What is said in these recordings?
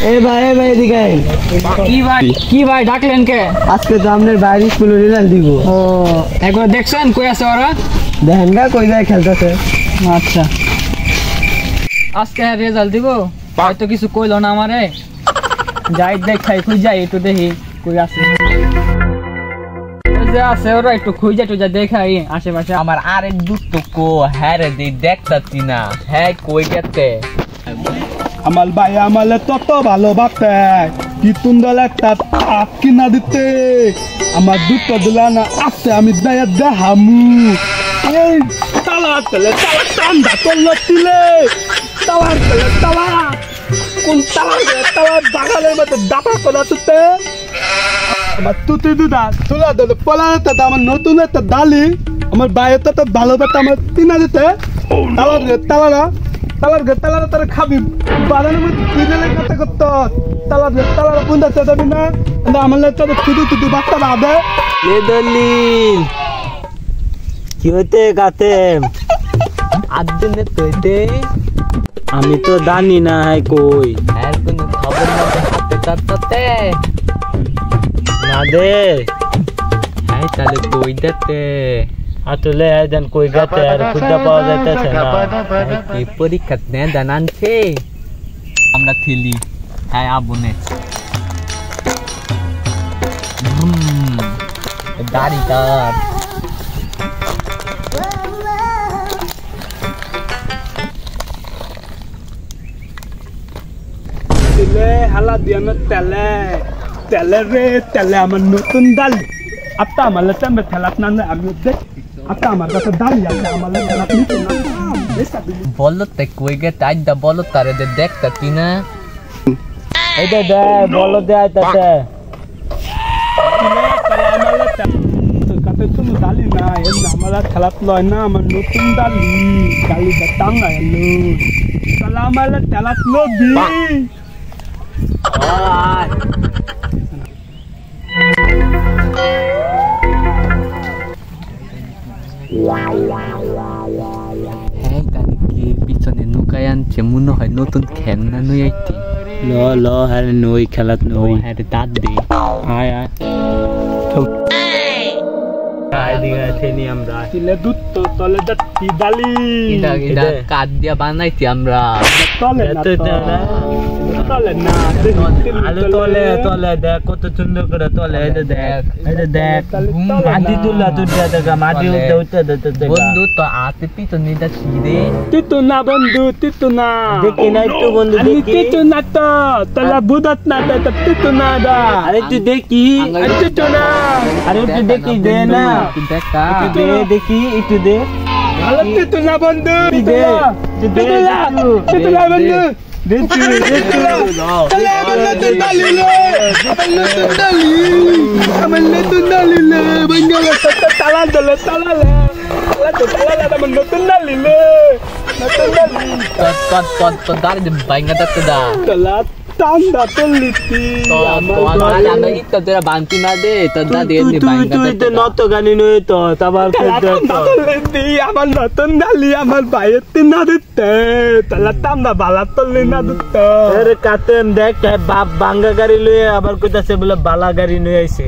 ए भाई এদিকে কি ভাই ডাকলেন কে? আজকে তো আপনার বাইরে স্কুলে রেজাল্ট দিব। ও একবার দেখছেন কই আছে ওরা? দেখেন না কই যায় খেলতেছে। আচ্ছা আজকে রেজাল্ট দিব, হয়তো কিছু কইলো না আমারে। যাই দেখাই খুঁজ যাই একটু দেখি কই আছে। যে আছে ওরা একটু খুঁজ যাই টুজা দেখাই আশেপাশে। আমার আরেক দুটো কো হ্যাঁ রে দেখতাছি না, হ্যাঁ কই গেছে? আমার ভাই আমালে তত ভালোবাসে কি তুন্দল একটা তাপ কিনা দিতে আমার দুটো দিলা না আছে আমি দেয়া দেহামু এই তালা তেলে তালা টান্দা করলো তিলে তালার তেলে তালা কোন তালার বাগানের মধ্যে ডাটা করা তুতে আমার তুতে দুদা তুলা দিলে পলাতে আমার নতুন একটা ডালি আমার ভাইয়ের তো ভালোবাসা আমার কিনা দিতে তালা তালার তারা খাবি বাগানের মধ্যে কিনে কথা করতো তালার বুন্দা চাবি না আমার তো তুই বাচ্চা বাদে ले दलिल কি হতে গাতে আদিনে তোইতে আমি তো জানি না হাই কই আর কোন খবর না হাতে তাতে না দে হ্যাঁ তাহলে কই দিতে আসলে একজন কই গাতে আর খুঁজে পাওয়া যাইতেছে না কি পরীক্ষা নে জানানছে আমরা থিলি হ্যাঁ আবুনে দাড়ি তার তেলে হালা দিয়া না তেলে রে তেলে আমার নতুন ডাল আত্তা আমার তেমবে খেলাত না আমি দেখ আত্তা আমার কাছে ডাল আছে আমার খেলাত নিতে না বলো তে কই গে তাই দা বলো তারে দে দেখতাছি না এই দে দে বলো দে আইতাছে কাতে তুমি ডালি না এর আমার খেলাত লয় না আমার নতুন ডালি টাঙ্গা এলো তাহলে আমার খেলাত লবি হ্যাঁ তাহলে কি পিছনে নৌকায় আনছে মনে হয় নতুন খেলনা নই আইতি ল ল হ্যাঁ নই খেলাত নই হ্যাঁ দাঁত দে আয় আয় আয় দিগা থেনি আমরা তিলে দুধ তো তলে যাচ্ছি ডালি এটা কাঠ দিয়া বানাইছি আমরা তলে না তলে না আলু তলে তলে দেখ কত সুন্দর করে তলে এই দেখ মাটি তুলা তুলতে দেখ মাটি উঠতে উঠতে দেখ বন্ধু তো আতে পিছনে যাচ্ছি রে তিতু না বন্ধু তিতু না দেখি না একটু বন্ধু আমি দেখি তিতু না তো তলা বুদত না তো তিতু না দা আরে তুই দেখি তিতু না আরে তুই দেখি দে না দেখা একটু দে দেখি একটু দে ভালো তিতু না বন্ধু দে তিতু না বন্ধু দেখি আমার নতুন ডালি লে বঙ্গলে তালা দলে আমার নতুন ডালি লে তো দাঁড়ি বাইঙ্গা দেখতে দা তালা টান্দা তলিতি আমরা ইত্তা তোরা বান্তি না দে তো দা দিয়ে বাইঙ্গা তুই তো নত গানি নই তো তারপর আমার নতুন ডালি আমার ভাইয়ের তিনা দিতে তালা টান্দা বালা তলি না দিতে আরে কাতেম দেখ বাপ বাঙ্গা গাড়ি লয়ে আবার কইতাছে বলে বালা গাড়ি লয়ে আইছে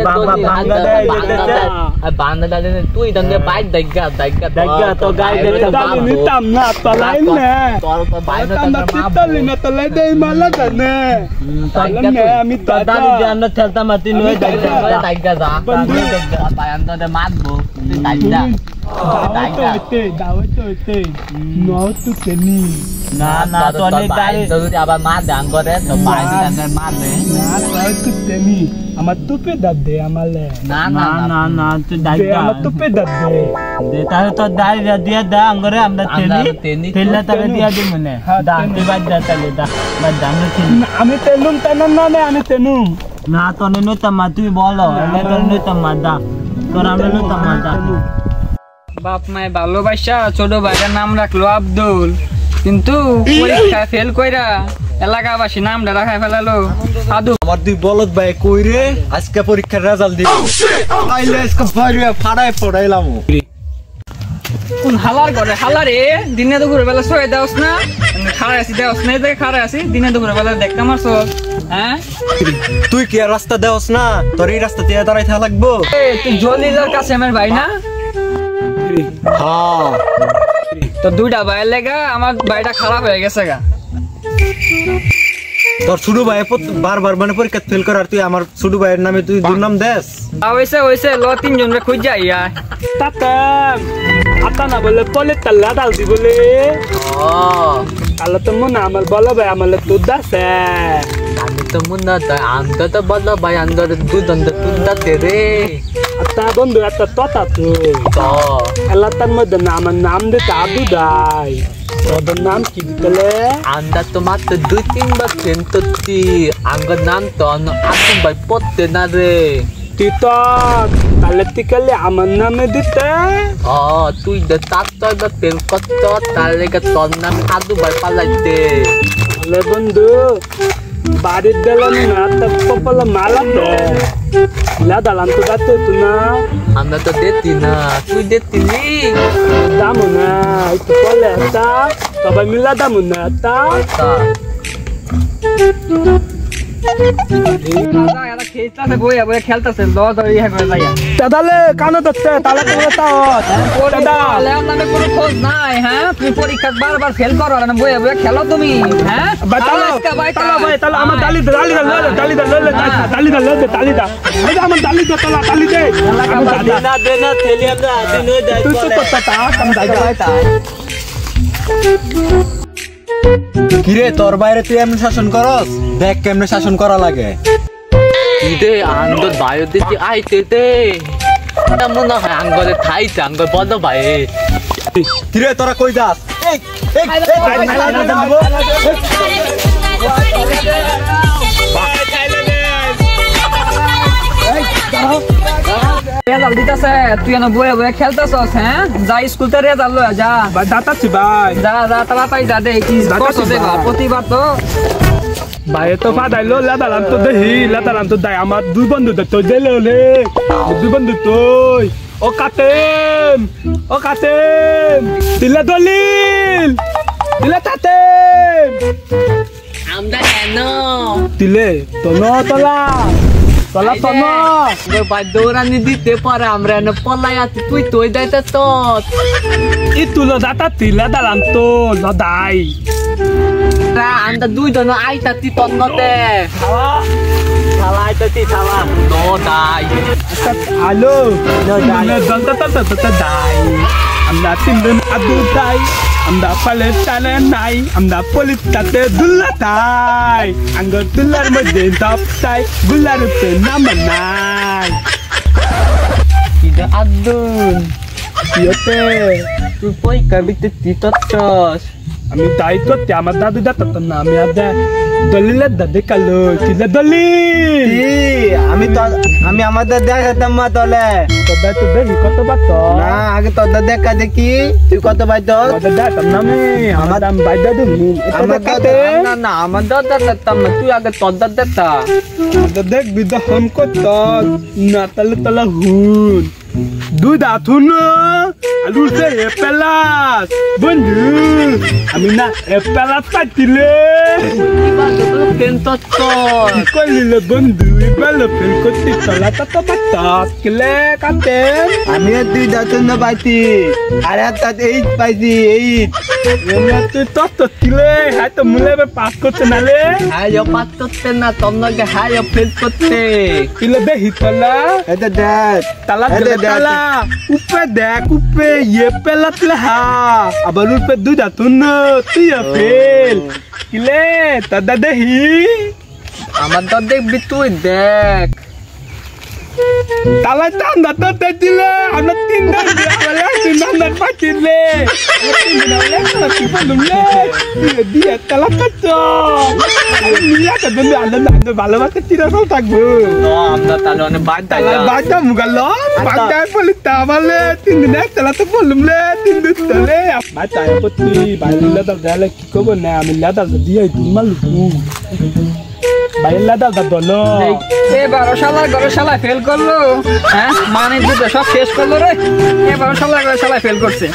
বাবা বাঙ্গা গাড়ি যেতেছে আর বান্দা দাদে তুই দন্দে বাইক দেখা তো গাই দেখতে ডালি নিতাম না তলাই না তোর তো বাইক টান্দা তিতলি না তলাই দেই মালা জানে আমি তো দাদি যে আমরা খেলতাম মাতি নই দেখা যা বন্ধু বায়ান্দা দে মারবো তুই দাইদা না না তো অনেক গাড়ি আবার মার দান করে তো বাইক মারবে আমার তুপে দাঁত দে আমালে না না না না তুই আমার তুপে দাঁত দে তাহলে তো দাঁড়ি দিয়ে দা আঙ্গরে আমরা খেললে তাহলে দিয়া দিই মনে দাঁড় তুই বাদ দা তাহলে আমি তেলুম তেনুম না আমি তেনুম না তো নইতাম মা তুই বলো নইতাম মা দা তোর আমরা নইতাম মা দা বাপ মায় ভালোবাসা ছোট ভাইয়ের নাম রাখলো আব্দুল, কিন্তু পরীক্ষা ফেল কইরা এলাকাবাসী নামটা রাখায় ফেলালো আদু। আমার দুই বলদ ভাই কই রে আজকে পরীক্ষার রেজাল্ট দিব আইলে আজকে ফাড়ায় পড়াইলাম কোন হালার করে হালারে দিনে দুপুরে বেলা শুয়ে দেওস না খাড়া আছি দেওস না এই খাড়া আছি দিনে দুপুরে বেলা দেখতে মারছ হ্যাঁ তুই কি আর রাস্তা দেওস না তোর এই রাস্তা দিয়ে দাঁড়াই থাকা লাগবো তুই জলিলার কাছে আমার ভাই না হ্যাঁ তো দুইটা ভাইয়ের লেগা আমার ভাইটা খারাপ হয়ে গেছে গা তোর ছোট ভাই বারবার মানে পরীক্ষা ফেল করার তুই আমার ছোট ভাইয়ের নামে তুই দুর্নাম দেস হয়েছে ল 3 জন রে খুঁজ যাইয়া Tatem, apa nak boleh polit telah dah di boleh. Kalau temu nak amal bola bay amal tu dah se. আমি তো মুন্না তাই আন্দা তো বলো ভাই আন্দা দুধ আন্দা তুন্দা তেরে Ata bondu ata tota tu. তো Elatan mo dan nam de tabu dai. So nam kita le. আন্দা তো মাত্র 2-3 বার ফেন তত্তি আঙ্গর নাম তো আপনি ভাই পড়তে না রে Tito, talatikali aman nama dite. তুই দে তার তো ফেল করত তার লেগে তোর নাম আদু ভাই পালাইতে Le bondu. Barit dalam na tapapala malap de. La dalam tu datu tu na. আমরা তো দেতি না তুই দেতি নি Damu na itu pole ata. Kabai mila damu na ata. এরা খেলতেছে বইয়া বইয়া খেলতেছে ল ধরে ইহা করে যাইয়া Tadale kano datte tala kano tao. Tada. নামে কোনো খোঁজ নাই হ্যাঁ তুমি পরীক্ষা বারবার ফেল করো না বইয়া বইয়া খেলো তুমি হ্যাঁ Batalo, talo, ama tali dah. Ada ama tali de. Ama tali. না দে না থেলি আমরা দিন হয়ে যায় Tu tu pata, kamu dah. কিরে তোর বাইরে তুই এমন শাসন করস দেখ কেমনে শাসন করা লাগে ইদে আঙ্গর বায়ু দিতে আইতে দে এটা মনে হয় আঙ্গরে থাইতে আঙ্গর বড় ভাই কিরে তোরা কই যাস রেজাল্ট দিতেছে তুই এনে বইয়া বইয়া খেলতেছস হ্যাঁ যা স্কুল তে রেজাল্ট লয়া যা Data si bay. যা তাড়াতাড়ি যা দে কি করছস দেখো প্রতিবার তো Bay to pa dai lo la dalam tu dai ama du bandu de to jelo le. Du bandu toy. O katem. Tila dolil. Tila tatem. আমরা কেন Tile tola. Tola. ভাই দৌড়ানি দিতে পারে আমরা এনে পলাই আছি তুই তুই যাইতে তো Itu lo data tila dalam tu lo dai. আমরা দুই জন আইতাছি তন্নতে শালা আইতাছি শালা নো দাই Halo. No dai. Amda tindun adu dai. Amda paletane nai. Amda politate dulatai. Anggo dular medentap tai. Gular pe nama nai. tidak adun Yote. তুই পরীক্ষা দিতে তিতছস Ami dai to ti amad dadu data tanna ami ada. Dolile dade kalo. Tila dolil. আমি আমাদের দেখাতাম মা তলে Toda tu deh koto bato. না আগে তোদের দেখা দেখি তুই কত পাইত Toda data nami. Amad am baida dum. আমার Kate. না না আমার দাদা দাদা তুই আগে তোর দাদা Dadek bida hamko tag natal tala hun. Du datun alur se epelas. Bondu. Amina epelas patile. Kolile bondu ibala pel koti tala tata batat. Kile katen. আমি তুই দাতুন না পাইছি আরে তাত 8 পাইছি 8 Yana tu toto kile. Hai to mulai be pas kote nale. হায় পাততে না তন্নকে হায় fail করতে Kile be hitala. এটা দেখ Tala tala. Upe dek upe ye pelat lah. Abang upe du datun tu ya pel. Kile tada dehi. আমার তো দেখবি তুই দেখ Tala tanda tata dile. Amna tindan dia wala tindan dan patile. Tindan wala tala tipalum le. Dia tala kaco. Dia kata dia alam anda bala mata tidak tahu takbu. তো আমরা তাহলে অনেক বাদ Tala baca muka lo. Baca polita male. Tindan tala tu polum le. Tindan tale. Baca ya putih. Bala tak ada kiko benda. Amila tak dia itu malu. ভাইয়ের লাদালটা দলো এবারও শালা ঘরে শালা ফেল করলো, হ্যাঁ মানে দুটো সব শেষ করলো রে, এবারও শালা ঘরে শালা ফেল করছে।